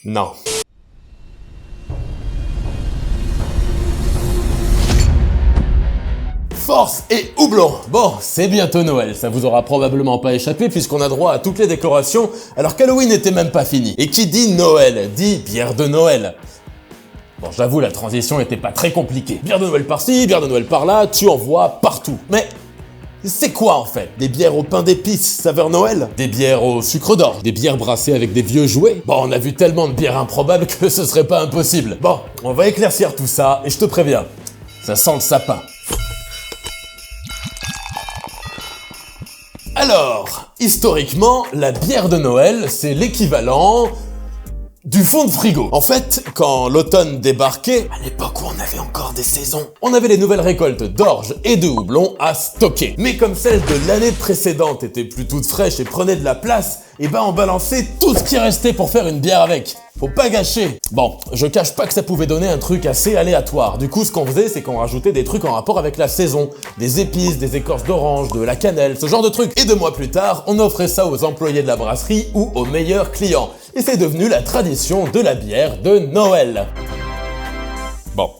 Non. Force et houblon. Bon, c'est bientôt Noël, ça vous aura probablement pas échappé puisqu'on a droit à toutes les décorations alors qu'Halloween n'était même pas fini. Et qui dit Noël, dit bière de Noël. Bon, j'avoue, la transition était pas très compliquée. Bière de Noël par-ci, bière de Noël par-là, tu en vois partout. Mais c'est quoi en fait? Des bières au pain d'épices, saveur Noël? Des bières au sucre d'orge? Des bières brassées avec des vieux jouets? Bon, on a vu tellement de bières improbables que ce serait pas impossible. Bon, on va éclaircir tout ça et je te préviens, ça sent le sapin. Alors, historiquement, la bière de Noël, c'est l'équivalent du fond de frigo. En fait, quand l'automne débarquait, à l'époque où on avait encore des saisons, on avait les nouvelles récoltes d'orge et de houblon à stocker. Mais comme celles de l'année précédente étaient plus toutes fraîches et prenaient de la place, et ben on balançait tout ce qui restait pour faire une bière avec. Faut pas gâcher. Bon, je cache pas que ça pouvait donner un truc assez aléatoire. Du coup, ce qu'on faisait, c'est qu'on rajoutait des trucs en rapport avec la saison. Des épices, des écorces d'orange, de la cannelle, ce genre de trucs. Et 2 mois plus tard, on offrait ça aux employés de la brasserie ou aux meilleurs clients. Et c'est devenu la tradition de la bière de Noël. Bon,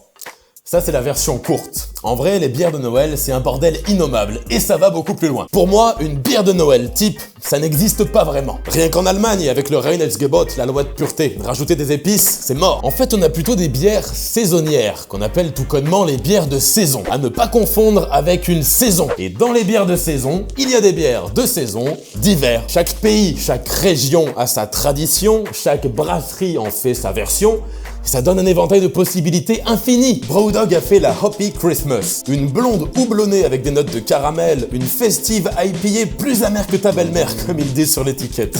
ça c'est la version courte. En vrai, les bières de Noël, c'est un bordel innommable, et ça va beaucoup plus loin. Pour moi, une bière de Noël type, ça n'existe pas vraiment. Rien qu'en Allemagne, avec le Reinheitsgebot, la loi de pureté, rajouter des épices, c'est mort. En fait, on a plutôt des bières saisonnières, qu'on appelle tout connement les bières de saison, à ne pas confondre avec une saison. Et dans les bières de saison, il y a des bières de saison d'hiver. Chaque pays, chaque région a sa tradition, chaque brasserie en fait sa version, et ça donne un éventail de possibilités infinies. Brewdog a fait la Hoppy Christmas, une blonde houblonnée avec des notes de caramel, une festive IPA plus amère que ta belle-mère, comme ils disent sur l'étiquette.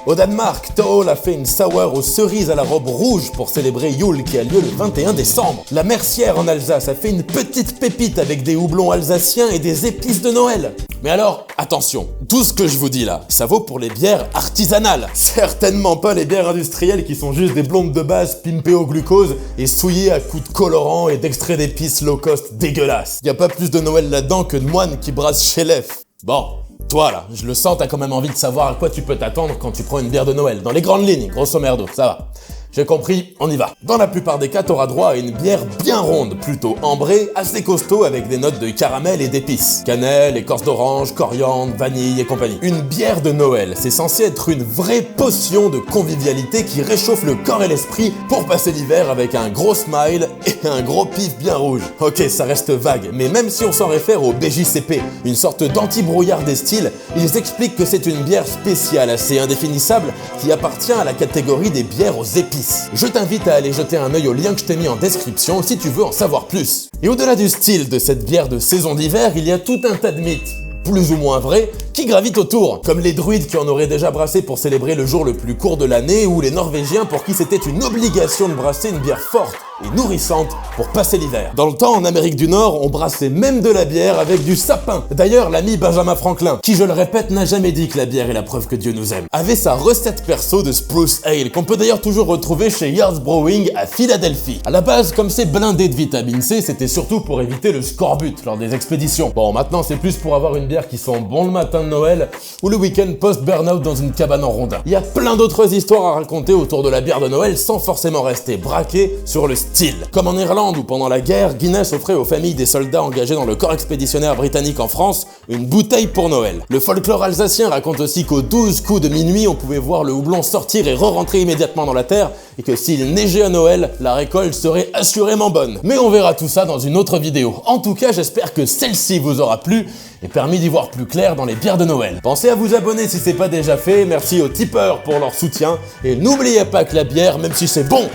Au Danemark, Toll a fait une sour aux cerises à la robe rouge pour célébrer Yule qui a lieu le 21 décembre. La Mercière en Alsace a fait une petite pépite avec des houblons alsaciens et des épices de Noël. Mais alors, attention, tout ce que je vous dis là, ça vaut pour les bières artisanales. Certainement pas les bières industrielles qui sont juste des blondes de base pimpées au glucose et souillées à coups de colorant et d'extraits d'épices low cost dégueulasses. Y a pas plus de Noël là-dedans que de moines qui brassent chez Lef. Bon, toi là, je le sens, t'as quand même envie de savoir à quoi tu peux t'attendre quand tu prends une bière de Noël. Dans les grandes lignes, grosso merdo, ça va. J'ai compris, on y va. Dans la plupart des cas, t'auras droit à une bière bien ronde, plutôt ambrée, assez costaud avec des notes de caramel et d'épices. Cannelle, écorce d'orange, coriandre, vanille et compagnie. Une bière de Noël, c'est censé être une vraie potion de convivialité qui réchauffe le corps et l'esprit pour passer l'hiver avec un gros smile et un gros pif bien rouge. Ok, ça reste vague, mais même si on s'en réfère au BJCP, une sorte d'anti-brouillard des styles, ils expliquent que c'est une bière spéciale, assez indéfinissable, qui appartient à la catégorie des bières aux épices. Je t'invite à aller jeter un œil au lien que je t'ai mis en description si tu veux en savoir plus. Et au-delà du style de cette bière de saison d'hiver, il y a tout un tas de mythes, plus ou moins vrais, qui gravitent autour, comme les druides qui en auraient déjà brassé pour célébrer le jour le plus court de l'année, ou les Norvégiens pour qui c'était une obligation de brasser une bière forte et nourrissante pour passer l'hiver. Dans le temps, en Amérique du Nord, on brassait même de la bière avec du sapin. D'ailleurs, l'ami Benjamin Franklin, qui je le répète n'a jamais dit que la bière est la preuve que Dieu nous aime, avait sa recette perso de Spruce Ale, qu'on peut d'ailleurs toujours retrouver chez Yards Brewing à Philadelphie. À la base, comme c'est blindé de vitamine C, c'était surtout pour éviter le scorbut lors des expéditions. Bon, maintenant c'est plus pour avoir une bière qui sent bon le matin de Noël ou le week-end post-burnout dans une cabane en rondin. Il y a plein d'autres histoires à raconter autour de la bière de Noël sans forcément rester braqué sur le style. Comme en Irlande où pendant la guerre, Guinness offrait aux familles des soldats engagés dans le corps expéditionnaire britannique en France une bouteille pour Noël. Le folklore alsacien raconte aussi qu'aux 12 coups de minuit, on pouvait voir le houblon sortir et re-rentrer immédiatement dans la terre et que s'il neigeait à Noël, la récolte serait assurément bonne. Mais on verra tout ça dans une autre vidéo. En tout cas, j'espère que celle-ci vous aura plu et permis d'y voir plus clair dans les bières de Noël. Pensez à vous abonner si c'est pas déjà fait, merci aux tipeurs pour leur soutien, et n'oubliez pas que la bière, même si c'est bon,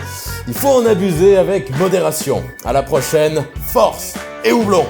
il faut en abuser avec modération. À la prochaine, force et houblon!